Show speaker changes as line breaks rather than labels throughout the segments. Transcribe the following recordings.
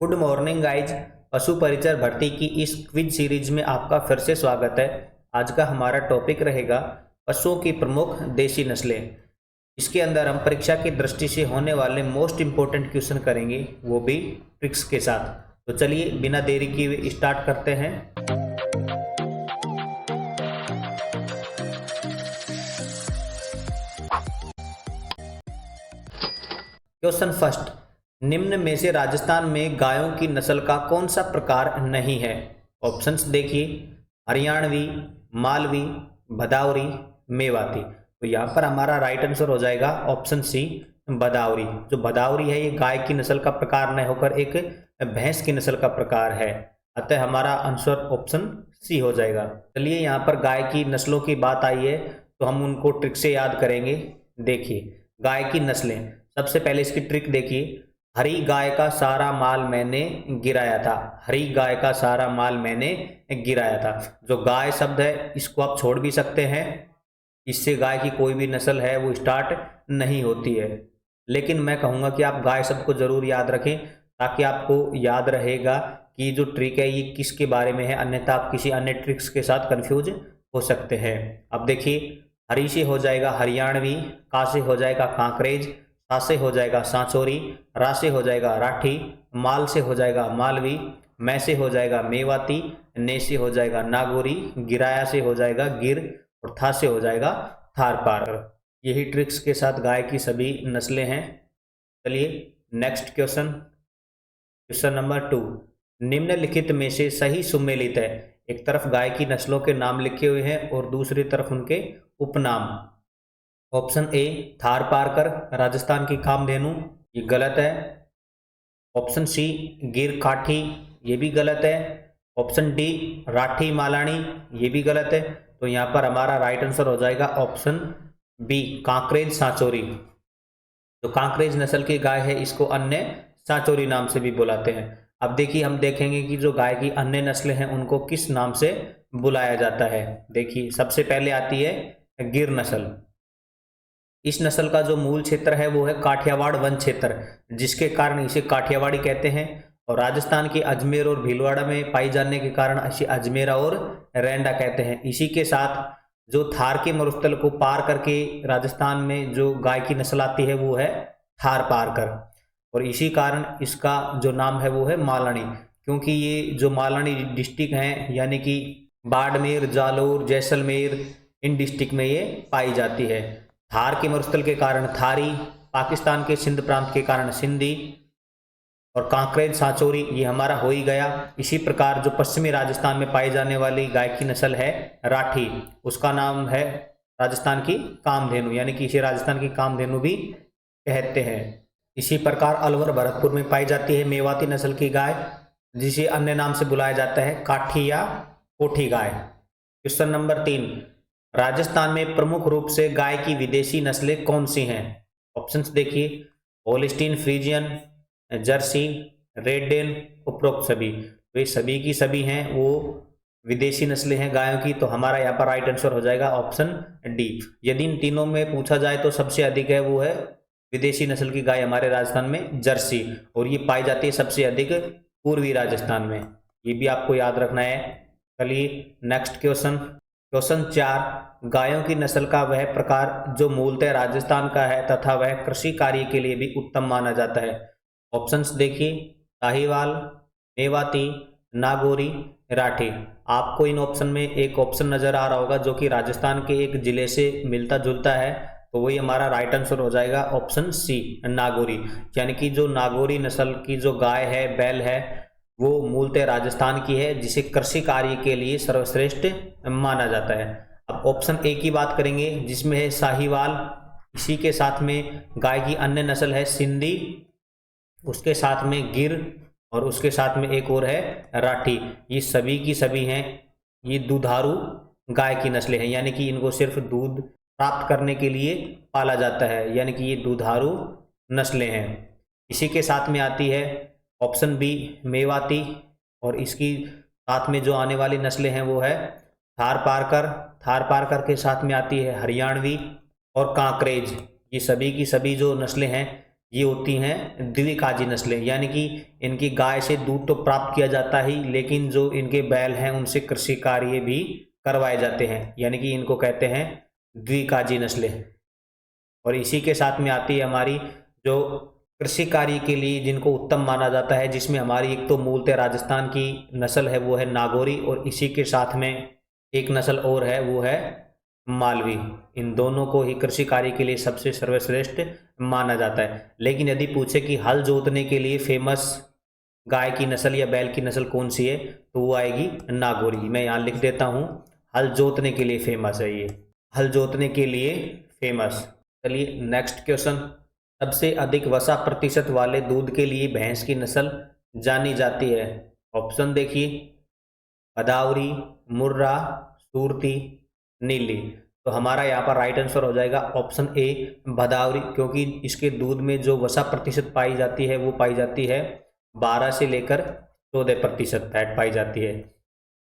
Good morning guys. पशु परिचर भर्ती की इस क्विज सीरीज में आपका फिर से स्वागत है। आज का हमारा टॉपिक रहेगा पशुओं की प्रमुख देसी नस्लें। इसके अंदर हम परीक्षा की दृष्टि से होने वाले मोस्ट इंपोर्टेंट क्वेश्चन करेंगे, वो भी ट्रिक्स के साथ। तो चलिए बिना देरी किए स्टार्ट करते हैं। क्वेश्चन फर्स्ट, निम्न में से राजस्थान में गायों की नस्ल का कौन सा प्रकार नहीं है? ऑप्शंस देखिए, हरियाणवी, मालवी, भदावरी, मेवाती। तो यहाँ पर हमारा राइट आंसर हो जाएगा ऑप्शन सी, भदावरी। जो भदावरी है ये गाय की नस्ल का प्रकार न होकर एक भैंस की नस्ल का प्रकार है, अतः हमारा आंसर ऑप्शन सी हो जाएगा। चलिए यहाँ पर गाय की नस्लों की बात आई है तो हम उनको ट्रिक से याद करेंगे। देखिए गाय की नस्लें, सबसे पहले इसकी ट्रिक देखिए। हरी गाय का सारा माल मैंने गिराया था। हरी गाय का सारा माल मैंने गिराया था। जो गाय शब्द है इसको आप छोड़ भी सकते हैं, इससे गाय की कोई भी नस्ल है वो स्टार्ट नहीं होती है। लेकिन मैं कहूँगा कि आप गाय शब्द को जरूर याद रखें, ताकि आपको याद रहेगा कि जो ट्रिक है ये किसके बारे में है, अन्यथा आप किसी अन्य ट्रिक्स के साथ कंफ्यूज हो सकते हैं। अब देखिए, हरी से हो जाएगा हरियाणवी, का से हो जाएगा कांकरेज, सा से हो जाएगा सांचोरी, रा से हो जाएगा राठी, माल से हो जाएगा मालवी, मै से हो जाएगा मेवाती, ने से हो जाएगा नागौरी, गिराया से हो जाएगा गिर और था से हो जाएगा थार पार। यही ट्रिक्स के साथ गाय की सभी नस्लें हैं। चलिए नेक्स्ट क्वेश्चन, क्वेश्चन नंबर 2। निम्नलिखित में से सही सुमेलित है। एक तरफ गाय की नस्लों के नाम लिखे हुए हैं और दूसरी तरफ उनके उपनाम। ऑप्शन ए, थार पारकर, राजस्थान की कामधेनु, ये गलत है। ऑप्शन सी, गिर काठी, ये भी गलत है। ऑप्शन डी, राठी मालानी, ये भी गलत है। तो यहाँ पर हमारा राइट आंसर हो जाएगा ऑप्शन बी, कांकरेज सांचोरी। जो कांकरेज नस्ल की गाय है इसको अन्य सांचोरी नाम से भी बुलाते हैं। अब देखिए हम देखेंगे कि जो गाय की अन्य नस्लें हैं उनको किस नाम से बुलाया जाता है। देखिए सबसे पहले आती है गिर नस्ल। इस नस्ल का जो मूल क्षेत्र है वो है काठियावाड़ वन क्षेत्र, जिसके कारण इसे काठियावाड़ी कहते हैं। और राजस्थान के अजमेर और भीलवाड़ा में पाई जाने के कारण इसे अजमेरा और रैंडा कहते हैं। इसी के साथ जो थार के मरुस्थल को पार करके राजस्थान में जो गाय की नस्ल आती है वो है थार पारकर, और इसी कारण इसका जो नाम है वो है मालानी, क्योंकि ये जो मालानी डिस्ट्रिक्ट हैं यानी कि बाड़मेर, जालोर, जैसलमेर, इन डिस्ट्रिक्ट में ये पाई जाती है। थार के मरुस्थल के कारण थारी, पाकिस्तान के सिंध प्रांत के कारण सिंधी, और कांकरेज सांचोरी ये हमारा हो ही गया। इसी प्रकार जो पश्चिमी राजस्थान में पाई जाने वाली गाय की नस्ल है राठी, उसका नाम है राजस्थान की कामधेनु, यानी कि इसे राजस्थान की कामधेनु भी कहते हैं। इसी प्रकार अलवर भरतपुर में पाई जाती है मेवाती नस्ल की गाय, जिसे अन्य नाम से बुलाया जाता है काठी या कोठी गाय। क्वेश्चन नंबर 3, राजस्थान में प्रमुख रूप से गाय की विदेशी नस्लें कौन सी हैं? ऑप्शंस देखिए, Holstein Friesian, Jersey, red Dane, उपरोक्त सभी। तो ये सभी की सभी हैं वो विदेशी नस्लें हैं गायों की, तो हमारा यहाँ पर राइट आंसर हो जाएगा ऑप्शन डी। यदि इन तीनों में पूछा जाए तो सबसे अधिक है वो है विदेशी नस्ल की गाय हमारे राजस्थान में जर्सी, और ये पाई जाती है सबसे अधिक पूर्वी राजस्थान में। ये भी आपको याद रखना है। चलिए नेक्स्ट क्वेश्चन, क्वेश्चन 4, गायों की नस्ल का वह प्रकार जो मूलतः राजस्थान का है तथा वह कृषि कार्य के लिए भी उत्तम माना जाता है। ऑप्शंस देखिए, साहिवाल, मेवाती, नागौरी, राठी। आपको इन ऑप्शन में एक ऑप्शन नजर आ रहा होगा जो कि राजस्थान के एक जिले से मिलता जुलता है, तो वही हमारा राइट आंसर हो जाएगा ऑप्शन सी, नागौरी। यानी कि जो नागौरी नस्ल की जो गाय है, बैल है, वो मूलतः राजस्थान की है, जिसे कृषि कार्य के लिए सर्वश्रेष्ठ माना जाता है। अब ऑप्शन ए की बात करेंगे जिसमें है साहिवाल, इसी के साथ में गाय की अन्य नस्ल है सिंधी, उसके साथ में गिर, और उसके साथ में एक और है राठी। ये सभी की सभी हैं ये दुधारू गाय की नस्लें हैं, यानी कि इनको सिर्फ दूध प्राप्त करने के लिए पाला जाता है, यानी कि ये दुधारू नस्लें हैं। इसी के साथ में आती है ऑप्शन बी, मेवाती, और इसकी साथ में जो आने वाली नस्लें हैं वो है थार पारकर। थार पारकर के साथ में आती है हरियाणवी और कांकरेज। ये सभी की सभी जो नस्लें हैं ये होती हैं द्विकाजी नस्लें, यानी कि इनकी गाय से दूध तो प्राप्त किया जाता ही, लेकिन जो इनके बैल हैं उनसे कृषि कार्य भी करवाए जाते हैं, यानी कि इनको कहते हैं द्विकाजी नस्लें। और इसी के साथ में आती है हमारी जो कृषि कार्य के लिए जिनको उत्तम माना जाता है, जिसमें हमारी एक तो मूलतः राजस्थान की नस्ल है वो है नागौरी, और इसी के साथ में एक नस्ल और है वो है मालवी। इन दोनों को ही कृषि कार्य के लिए सबसे सर्वश्रेष्ठ माना जाता है। लेकिन यदि पूछे कि हल जोतने के लिए फेमस गाय की नस्ल या बैल की नस्ल कौन सी है, तो वो आएगी नागौरी। मैं यहाँ लिख देता हूँ, हल जोतने के लिए फेमस है ये, हल जोतने के लिए फेमस। चलिए नेक्स्ट क्वेश्चन, सबसे अधिक वसा प्रतिशत वाले दूध के लिए भैंस की नस्ल जानी जाती है। ऑप्शन देखिए, भदावरी, मुर्रा, सूरती, नीली। तो हमारा यहाँ पर राइट आंसर हो जाएगा ऑप्शन ए भदावरी, क्योंकि इसके दूध में जो वसा प्रतिशत पाई जाती है वो पाई जाती है 12 से लेकर 14% फैट पाई जाती है।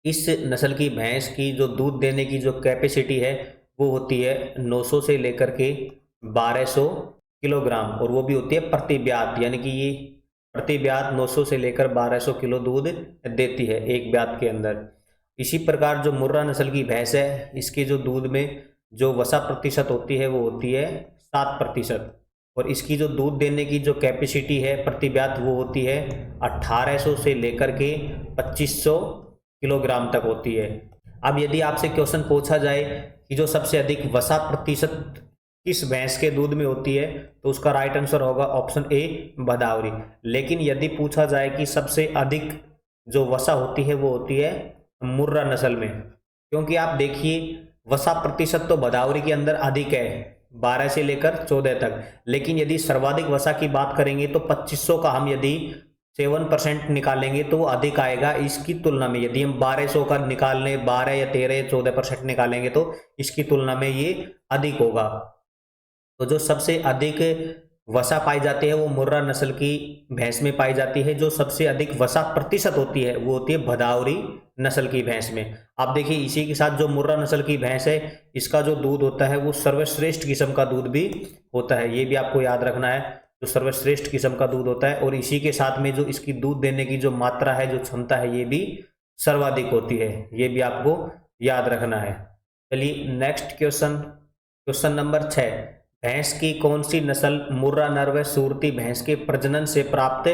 इस नस्ल की भैंस की जो दूध देने की जो कैपेसिटी है वो होती है 900 से लेकर के 1200 किलोग्राम, और वो भी होती है प्रति ब्यात, यानी कि ये प्रति ब्यात 900 से लेकर 1200 किलो दूध देती है एक ब्यात के अंदर। इसी प्रकार जो मुर्रा नस्ल की भैंस है, इसके जो दूध में जो वसा प्रतिशत होती है वो होती है 7%, और इसकी जो दूध देने की जो कैपेसिटी है प्रति ब्यात वो होती है 1800 से लेकर के 2500 किलोग्राम तक होती है। अब यदि आपसे क्वेश्चन पूछा जाए कि जो सबसे अधिक वसा प्रतिशत किस भैंस के दूध में होती है, तो उसका राइट आंसर होगा ऑप्शन ए भदावरी। लेकिन यदि पूछा जाए कि सबसे अधिक जो वसा होती है वो होती है मुर्रा नस्ल में, क्योंकि आप देखिए वसा प्रतिशत तो भदावरी के अंदर अधिक है 12 से लेकर 14 तक, लेकिन यदि सर्वाधिक वसा की बात करेंगे तो 2500 का हम यदि 7% निकालेंगे तो वो अधिक आएगा इसकी तुलना में। यदि हम 1200 का निकाल लें, 12 या 13 या 14% निकालेंगे तो इसकी तुलना में ये अधिक होगा। तो जो सबसे अधिक वसा पाई जाती है वो मुर्रा नस्ल की भैंस में पाई जाती है। जो सबसे अधिक वसा प्रतिशत होती है वो होती है भदावरी नस्ल की भैंस में। आप देखिए इसी के साथ जो मुर्रा नस्ल की भैंस है, इसका जो दूध होता है वो सर्वश्रेष्ठ किस्म का दूध भी होता है, ये भी आपको याद रखना है, जो सर्वश्रेष्ठ किस्म का दूध होता है। और इसी के साथ में जो इसकी दूध देने की जो मात्रा है, जो क्षमता है, ये भी सर्वाधिक होती है, ये भी आपको याद रखना है। चलिए नेक्स्ट क्वेश्चन, क्वेश्चन नंबर 6, भैंस की कौन सी नस्ल मुर्रा नर व सूरती भैंस के प्रजनन से प्राप्त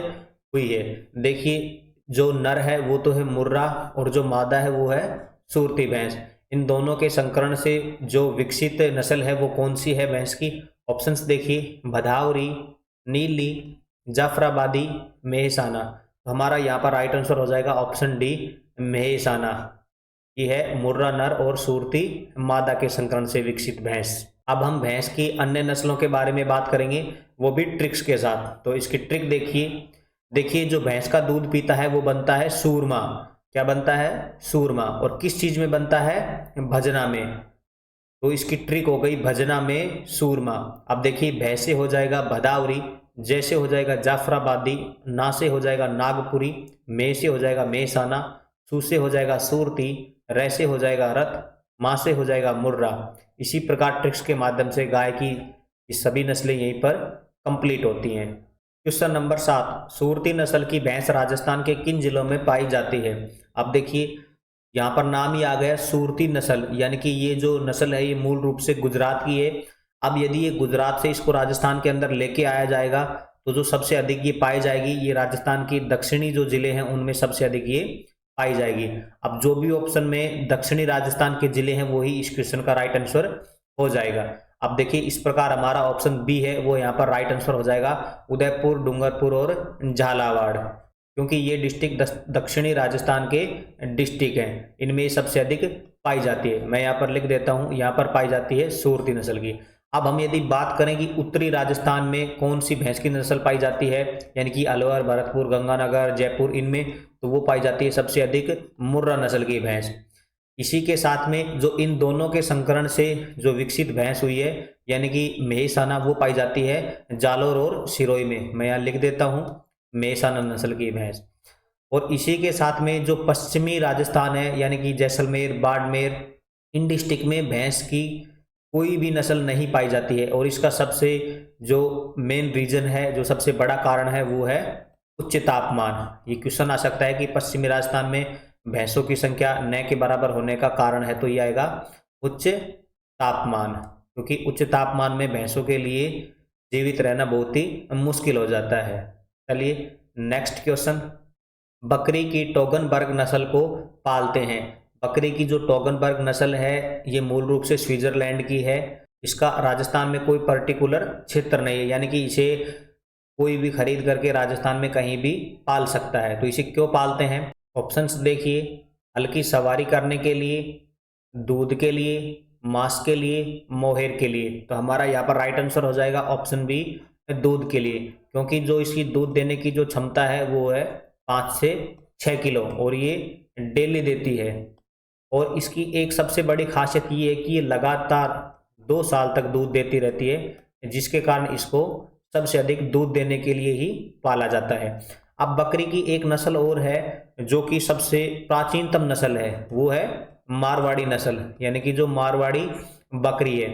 हुई है। देखिए जो नर है वो तो है मुर्रा, और जो मादा है वो है सूरती भैंस। इन दोनों के संकरण से जो विकसित नस्ल है वो कौन सी है भैंस की। ऑप्शंस देखिए, भदावरी, नीली, जाफराबादी, मेहसाना। तो हमारा यहाँ पर राइट आंसर हो जाएगा ऑप्शन डी मेहसाना। ये है मुर्रा नर और सूरती मादा के संकरण से विकसित भैंस। अब हम भैंस की अन्य नस्लों के बारे में बात करेंगे, वो भी ट्रिक्स के साथ। तो इसकी ट्रिक देखिए जो भैंस का दूध पीता है वो बनता है सूरमा। क्या बनता है? सूरमा। और किस चीज में बनता है? भजना में। तो इसकी ट्रिक हो गई भजना में सूरमा। अब देखिए भैंस से हो जाएगा भदावरी, जैसे हो जाएगा जाफराबादी, ना से हो जाएगा नागपुरी, मे से हो जाएगा मेहसाना, सू से हो जाएगा सूरती, रै से हो जाएगा रथ, माँ से हो जाएगा मुर्रा। इसी प्रकार ट्रिक्स के माध्यम से गाय की ये सभी नस्लें यहीं पर कंप्लीट होती हैं। क्वेश्चन नंबर 7, सूरती नस्ल की भैंस राजस्थान के किन जिलों में पाई जाती है। अब देखिए यहाँ पर नाम ही आ गया सूरती नस्ल, यानी कि ये जो नस्ल है ये मूल रूप से गुजरात की है। अब यदि ये गुजरात से इसको राजस्थान के अंदर लेके आया जाएगा तो जो सबसे अधिक ये पाई जाएगी, ये राजस्थान की दक्षिणी जो जिले हैं उनमें सबसे अधिक ये पाई जाएगी। अब जो भी ऑप्शन में दक्षिणी राजस्थान के जिले हैं वही इस क्वेश्चन का राइट आंसर हो जाएगा। अब देखिए इस प्रकार हमारा ऑप्शन बी है वो यहाँ पर राइट आंसर हो जाएगा, उदयपुर, डूंगरपुर और झालावाड़, क्योंकि ये डिस्ट्रिक्ट दक्षिणी राजस्थान के डिस्ट्रिक्ट हैं, इनमें सबसे अधिक पाई जाती है। मैं यहाँ पर लिख देता हूँ, यहाँ पर पाई जाती है सूरती नस्ल की। अब हम यदि बात करें कि उत्तरी राजस्थान में कौन सी भैंस की नस्ल पाई जाती है, यानी कि अलवर, भरतपुर, गंगानगर, जयपुर, इनमें तो वो पाई जाती है सबसे अधिक मुर्रा नस्ल की भैंस। इसी के साथ में जो इन दोनों के संकरण से जो विकसित भैंस हुई है, यानी कि मेहसाना, वो पाई जाती है जालोर और सिरोही में। मैं यहाँ लिख देता हूँ मेहसाना नस्ल की भैंस। और इसी के साथ में जो पश्चिमी राजस्थान है, यानी कि जैसलमेर, बाड़मेर, इन डिस्ट्रिक्ट में भैंस की कोई भी नस्ल नहीं पाई जाती है। और इसका सबसे जो मेन रीजन है, जो सबसे बड़ा कारण है, वो है उच्च तापमान। ये क्वेश्चन आ सकता है कि पश्चिमी राजस्थान में भैंसों की संख्या न के बराबर होने का कारण है, तो ये आएगा उच्च तापमान, क्योंकि उच्च तापमान में भैंसों के लिए जीवित रहना बहुत ही मुश्किल हो जाता है। चलिए नेक्स्ट क्वेश्चन, बकरी की टोगनबर्ग नस्ल को पालते हैं। बकरी की जो टोगनबर्ग नस्ल है ये मूल रूप से स्विट्जरलैंड की है। इसका राजस्थान में कोई पर्टिकुलर क्षेत्र नहीं है, यानी कि इसे कोई भी खरीद करके राजस्थान में कहीं भी पाल सकता है। तो इसे क्यों पालते हैं? ऑप्शंस देखिए, हल्की सवारी करने के लिए, दूध के लिए, मांस के लिए, मोहेर के लिए। तो हमारा यहाँ पर राइट आंसर हो जाएगा ऑप्शन बी, दूध के लिए, क्योंकि जो इसकी दूध देने की जो क्षमता है वो है 5 से 6 किलो, और ये डेली देती है। और इसकी एक सबसे बड़ी खासियत ये है कि ये लगातार 2 साल तक दूध देती रहती है, जिसके कारण इसको सबसे अधिक दूध देने के लिए ही पाला जाता है। अब बकरी की एक नस्ल और है जो कि सबसे प्राचीनतम नस्ल है, वो है मारवाड़ी नस्ल, यानी कि जो मारवाड़ी बकरी है।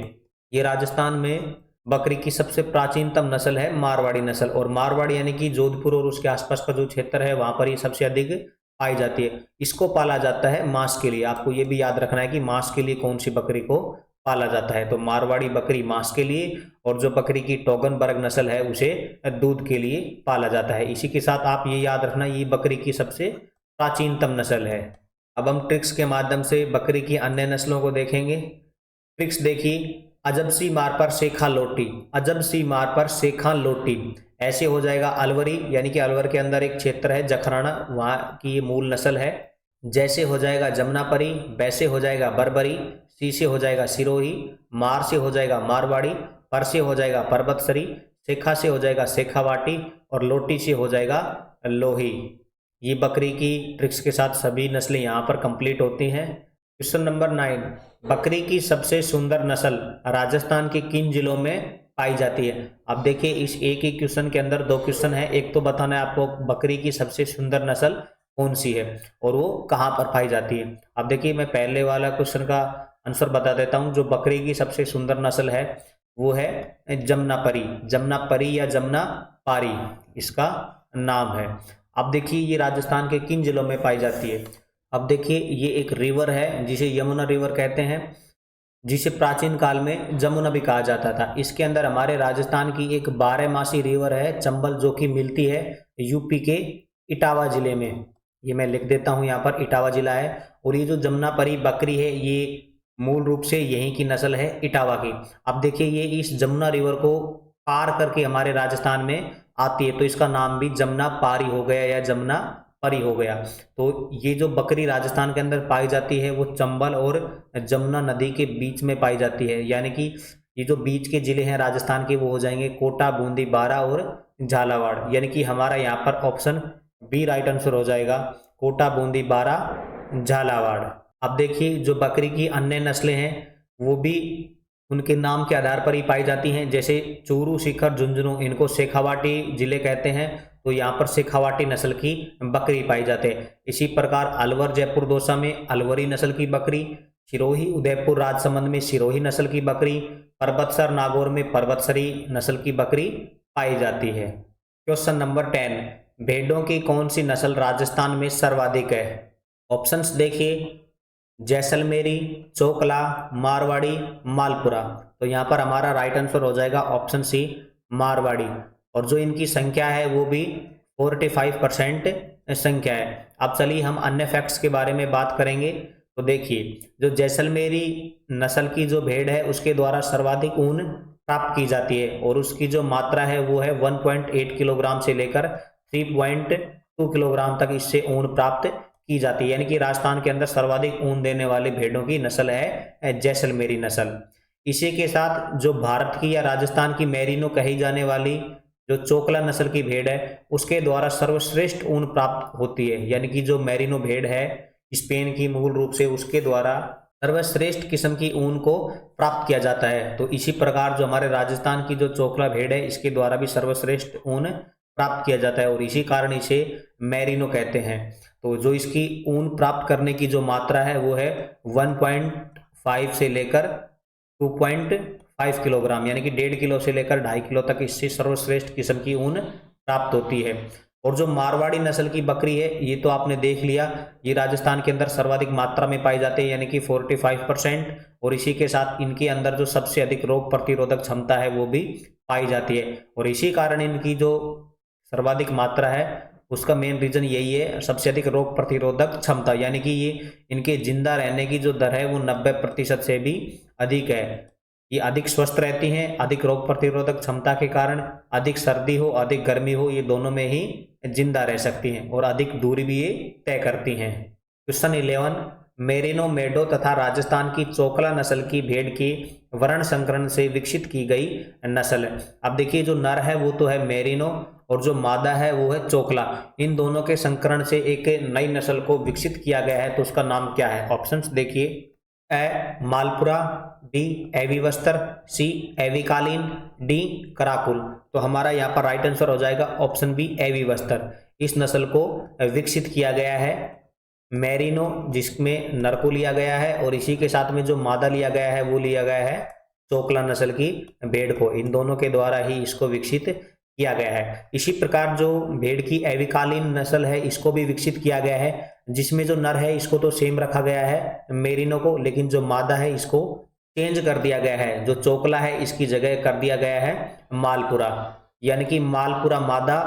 ये राजस्थान में बकरी की सबसे प्राचीनतम नस्ल है मारवाड़ी नस्ल। और मारवाड़ी यानी कि जोधपुर और उसके आसपास का जो क्षेत्र है वहां पर ये सबसे अधिक पाई जाती है। इसको पाला जाता है मांस के लिए। आपको ये भी याद रखना है कि मांस के लिए कौन सी बकरी को पाला जाता है। तो मारवाड़ी बकरी मांस के लिए, और जो बकरी की टोगनबर्ग नस्ल है उसे दूध के लिए पाला जाता है। इसी के साथ आप ये याद रखना, ये बकरी की सबसे प्राचीनतम नस्ल है। अब हम ट्रिक्स के माध्यम से बकरी की अन्य नस्लों को देखेंगे। ट्रिक्स देखिए, अजब सी मार पर सेखा लोटी, अजब सी मार पर सेखा लोटी, ऐसे हो जाएगा अलवरी, यानी कि अलवर के अंदर एक क्षेत्र है जखराना, वहाँ की ये मूल नस्ल है। जैसे हो जाएगा जमुनापरी, वैसे हो जाएगा बरबरी, सी से हो जाएगा सिरोही, मार से हो जाएगा मारवाड़ी, पर से हो जाएगा पर्वतसरी, सेखा से हो जाएगा सेखावाटी, और लोटी से हो जाएगा लोही। ये बकरी की ट्रिक्स के साथ सभी नस्लें यहाँ पर कंप्लीट होती हैं। क्वेश्चन नंबर 9, बकरी की सबसे सुंदर नस्ल राजस्थान के किन जिलों में पाई जाती है? अब देखिए, इस एक ही क्वेश्चन के अंदर 2 क्वेश्चन है। एक तो बताना है आपको बकरी की सबसे सुंदर नस्ल कौन सी है और वो कहाँ पर पाई जाती है। अब देखिए, मैं पहले वाला क्वेश्चन का आंसर बता देता हूँ। जो बकरी की सबसे सुंदर नस्ल है वो है जमुनापरी, जमुनापरी या जमुना पारी इसका नाम है। अब देखिए, ये राजस्थान के किन जिलों में पाई जाती है? अब देखिए, ये एक रिवर है जिसे यमुना रिवर कहते हैं, जिसे प्राचीन काल में जमुना भी कहा जाता था। इसके अंदर हमारे राजस्थान की एक 12 मासी रिवर है चंबल, जो कि मिलती है यूपी के इटावा जिले में। ये मैं लिख देता हूँ, यहाँ पर इटावा जिला है। और ये जो जमुनापरी बकरी है ये मूल रूप से यहीं की नस्ल है, इटावा की। अब देखिए, ये इस जमुना रिवर को पार करके हमारे राजस्थान में आती है, तो इसका नाम भी जमुना पारी हो गया या जमुना परी हो गया। तो ये जो बकरी राजस्थान के अंदर पाई जाती है वो चंबल और जमुना नदी के बीच में पाई जाती है, यानी कि ये जो बीच के जिले हैं राजस्थान के वो हो जाएंगे कोटा, बूंदी, बारा और झालावाड़। यानी कि हमारा यहाँ पर ऑप्शन बी राइट आंसर हो जाएगा, कोटा, बूंदी, बारा, झालावाड़। अब देखिए, जो बकरी की अन्य नस्लें हैं वो भी उनके नाम के आधार पर ही पाई जाती हैं। जैसे चूरू, शिखर, झुंझुनू, इनको शेखावाटी जिले कहते हैं, तो यहाँ पर शेखावाटी नस्ल की बकरी पाई जाती है। इसी प्रकार अलवर, जयपुर, दौसा में अलवरी नस्ल की बकरी, सिरोही, उदयपुर, राजसमंद में सिरोही नस्ल की बकरी, पर्वतसर, नागौर में पर्वतसरी नस्ल की बकरी पाई जाती है। क्वेश्चन नंबर 10, भेड़ों की कौन सी नस्ल राजस्थान में सर्वाधिक है? ऑप्शंस देखिए, जैसलमेरी, चोकला, मारवाड़ी, मालपुरा। तो यहाँ पर हमारा राइट आंसर हो जाएगा ऑप्शन सी, मारवाड़ी। और जो इनकी संख्या है वो भी 45% संख्या है। अब चलिए हम अन्य फैक्ट्स के बारे में बात करेंगे। तो देखिए, जो जैसलमेरी नस्ल की जो भेड़ है उसके द्वारा सर्वाधिक ऊन प्राप्त की जाती है, और उसकी जो मात्रा है वो है 1.8 किलोग्राम से लेकर 3.2 किलोग्राम तक इससे ऊन प्राप्त की जाती है। यानी कि राजस्थान के अंदर सर्वाधिक ऊन देने वाले भेड़ों की नस्ल है जैसलमेरी नस्ल। इसी के साथ जो भारत की या राजस्थान की मेरिनो कही जाने वाली जो चोकला नस्ल की भेड़ है उसके द्वारा सर्वश्रेष्ठ ऊन प्राप्त होती है। यानी कि जो मेरिनो भेड़ है स्पेन की मूल रूप से, उसके द्वारा सर्वश्रेष्ठ किस्म की ऊन को प्राप्त किया जाता है। तो इसी प्रकार जो हमारे राजस्थान की जो चोकला भेड़ है इसके द्वारा भी सर्वश्रेष्ठ ऊन प्राप्त किया जाता है, और इसी कारण इसे मेरिनो कहते हैं। तो जो इसकी ऊन प्राप्त करने की जो मात्रा है वो है 1.5 से लेकर 2.5 किलोग्राम यानी कि 1.5 किलो से लेकर 2.5 किलो तक इससे सर्वश्रेष्ठ किस्म की ऊन प्राप्त होती है। और जो मारवाड़ी नस्ल की बकरी है ये तो आपने देख लिया, ये राजस्थान के अंदर सर्वाधिक मात्रा में पाई जाते हैं यानी कि 45%, और इसी के साथ इनके अंदर जो सबसे अधिक रोग प्रतिरोधक क्षमता है वो भी पाई जाती है। और इसी कारण इनकी जो सर्वाधिक मात्रा है उसका मेन रीजन यही है, सबसे अधिक रोग प्रतिरोधक क्षमता, यानी कि ये इनके जिंदा रहने की जो दर है वो 90% से भी अधिक है। ये अधिक स्वस्थ रहती हैं, अधिक रोग प्रतिरोधक क्षमता के कारण अधिक सर्दी हो अधिक गर्मी हो ये दोनों में ही जिंदा रह सकती हैं और अधिक दूरी भी ये तय करती हैं। क्वेश्चन 11, मेरिनो मेडो तथा राजस्थान की चोकला नस्ल की भेड़ की वर्ण संकरण से विकसित की गई नस्ल है। अब देखिए जो नर है वो तो है मेरिनो और जो मादा है वो है चोकला। इन दोनों के संकरण से एक नई नस्ल को विकसित किया गया है, तो उसका नाम क्या है? ऑप्शंस देखिए, ए मालपुरा, बी एविवस्त्र, सी एविकालीन, डी कराकुल। तो हमारा यहाँ पर राइट आंसर हो जाएगा ऑप्शन बी एविवस्त्र। इस नस्ल को विकसित किया गया है मेरिनो, जिसमें नर को लिया गया है, और इसी के साथ में जो मादा लिया गया है वो लिया गया है चोकला नस्ल की भेड़ को। इन दोनों के द्वारा ही इसको विकसित किया गया है। इसी प्रकार जो भेड़ की एविकालीन नस्ल है इसको भी विकसित किया गया है, जिसमें जो नर है इसको तो सेम रखा गया है मेरिनो को, लेकिन जो मादा है इसको चेंज कर दिया गया है। जो चोकला है इसकी जगह कर दिया गया है मालपुरा, यानी कि मालपुरा मादा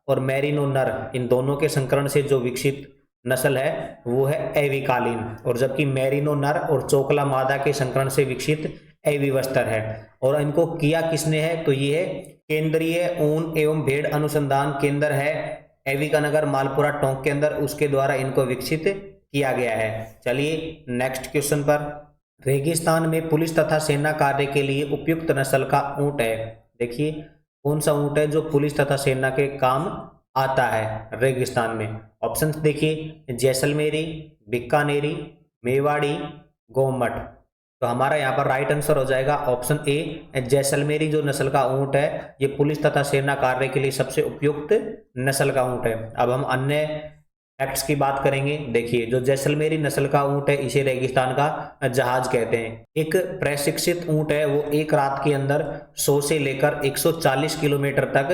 और मेरिनो नर, इन दोनों के संकरण से जो विकसित नस्ल है वो है एविकालीन, और जबकि मेरिनो नर और चोकला मादा के संकरण से विकसित एविवस्त्र है। और इनको किया किसने है? तो ये है केंद्रीय ऊन एवं भेड़ अनुसंधान केंद्र है एविकानगर मालपुरा टोंक के अंदर, उसके द्वारा इनको विकसित किया गया है। चलिए नेक्स्ट क्वेश्चन पर, रेगिस्तान में पुलिस तथा सेना कार्य के लिए उपयुक्त नस्ल का ऊंट है। देखिए कौन सा ऊंट है जो पुलिस तथा सेना के काम आता है रेगिस्तान में? ऑप्शंस देखिए, जैसलमेरी, बीकानेरी, मेवाड़ी, गोमट। तो हमारा यहाँ पर राइट आंसर हो जाएगा ऑप्शन ए जैसलमेरी। जो नस्ल का ऊंट है ये पुलिस तथा सेना कार्य के लिए सबसे उपयुक्त नस्ल का ऊंट है। अब हम अन्य फैक्ट्स की बात करेंगे। देखिए जो जैसलमेरी नस्ल का ऊंट है इसे रेगिस्तान का जहाज कहते हैं। एक प्रशिक्षित ऊंट है वो एक रात के अंदर 100 से लेकर 140 किलोमीटर तक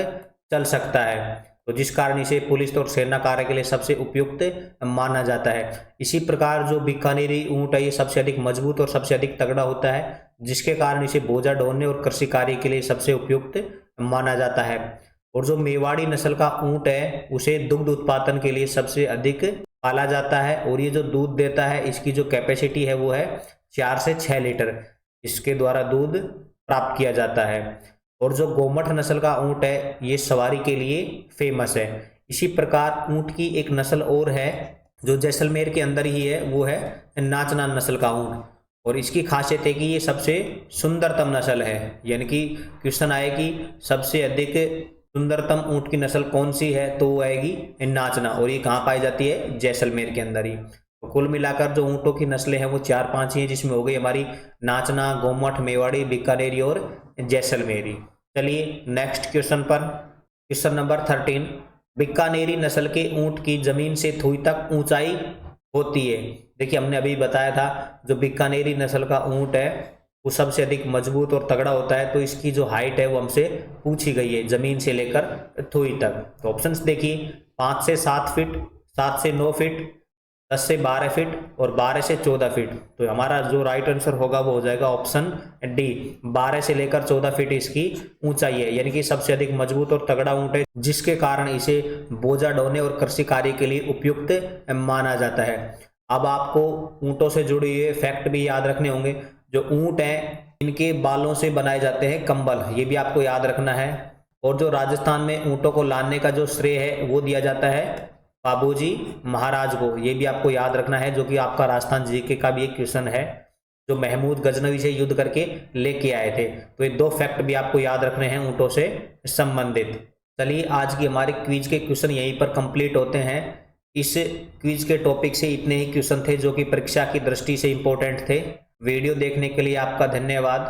चल सकता है, तो जिस कारण इसे पुलिस और सेना कार्य के लिए सबसे उपयुक्त माना जाता है। इसी प्रकार जो बीकानेरी ऊंट है ये सबसे अधिक मजबूत और सबसे अधिक तगड़ा होता है, जिसके कारण इसे बोझा ढोने और कृषि कार्य के लिए सबसे उपयुक्त माना जाता है। और जो मेवाड़ी नस्ल का ऊंट है उसे दुग्ध उत्पादन के लिए सबसे अधिक पाला जाता है, और ये जो दूध देता है इसकी जो कैपेसिटी है वो है 4 से 6 लीटर, इसके द्वारा दूध प्राप्त किया जाता है। और जो गोमठ नस्ल का ऊंट है ये सवारी के लिए फेमस है। इसी प्रकार ऊंट की एक नस्ल और है जो जैसलमेर के अंदर ही है, वो है नाचना नस्ल का ऊंट, और इसकी खासियत है कि ये सबसे सुंदरतम नस्ल है। यानी कि क्वेश्चन आए कि सबसे अधिक सुंदरतम ऊंट की नस्ल कौन सी है, तो वो आएगी नाचना, और ये कहाँ पाई जाती है? जैसलमेर के अंदर ही। तो कुल मिलाकर जो ऊंटों की नस्लें हैं वो 4-5 ही हैं, जिसमें हो गई हमारी नाचना, गोमठ, मेवाड़ी, बीकानेरी और जैसलमेरी। चलिए नेक्स्ट क्वेश्चन पर, क्वेश्चन नंबर 13, बीकानेरी नस्ल के ऊंट की जमीन से थूई तक ऊंचाई होती है। देखिए हमने अभी बताया था जो बीकानेरी नस्ल का ऊंट है वो सबसे अधिक मजबूत और तगड़ा होता है, तो इसकी जो हाइट है वो हमसे पूछी गई है जमीन से लेकर थूई तक। तो ऑप्शंस देखिए, 5 से 7 फीट, 7 से 9 फीट, 10 से 12 फीट और 12 से 14 फीट। तो हमारा जो राइट आंसर होगा वो हो जाएगा ऑप्शन डी, 12 से लेकर 14 फीट इसकी ऊंचाई है, यानी कि सबसे अधिक मजबूत और तगड़ा ऊंट है, जिसके कारण इसे बोझा ढोने और कृषि कार्य के लिए उपयुक्त माना जाता है। अब आपको ऊंटों से जुड़े हुए फैक्ट भी याद रखने होंगे। जो ऊंट हैं इनके बालों से बनाए जाते हैं कंबल, ये भी आपको याद रखना है। और जो राजस्थान में ऊंटों को लाने का जो श्रेय है वो दिया जाता है बाबूजी महाराज को, ये भी आपको याद रखना है, जो कि आपका राजस्थान जीके का भी एक क्वेश्चन है, जो महमूद गजनवी से युद्ध करके लेके आए थे। तो ये 2 फैक्ट भी आपको याद रखने हैं ऊंटों से संबंधित। चलिए आज की हमारे क्विज के क्वेश्चन यहीं पर कंप्लीट होते हैं। इस क्विज के टॉपिक से इतने ही क्वेश्चन थे जो कि परीक्षा की दृष्टि से इंपॉर्टेंट थे। वीडियो देखने के लिए आपका धन्यवाद।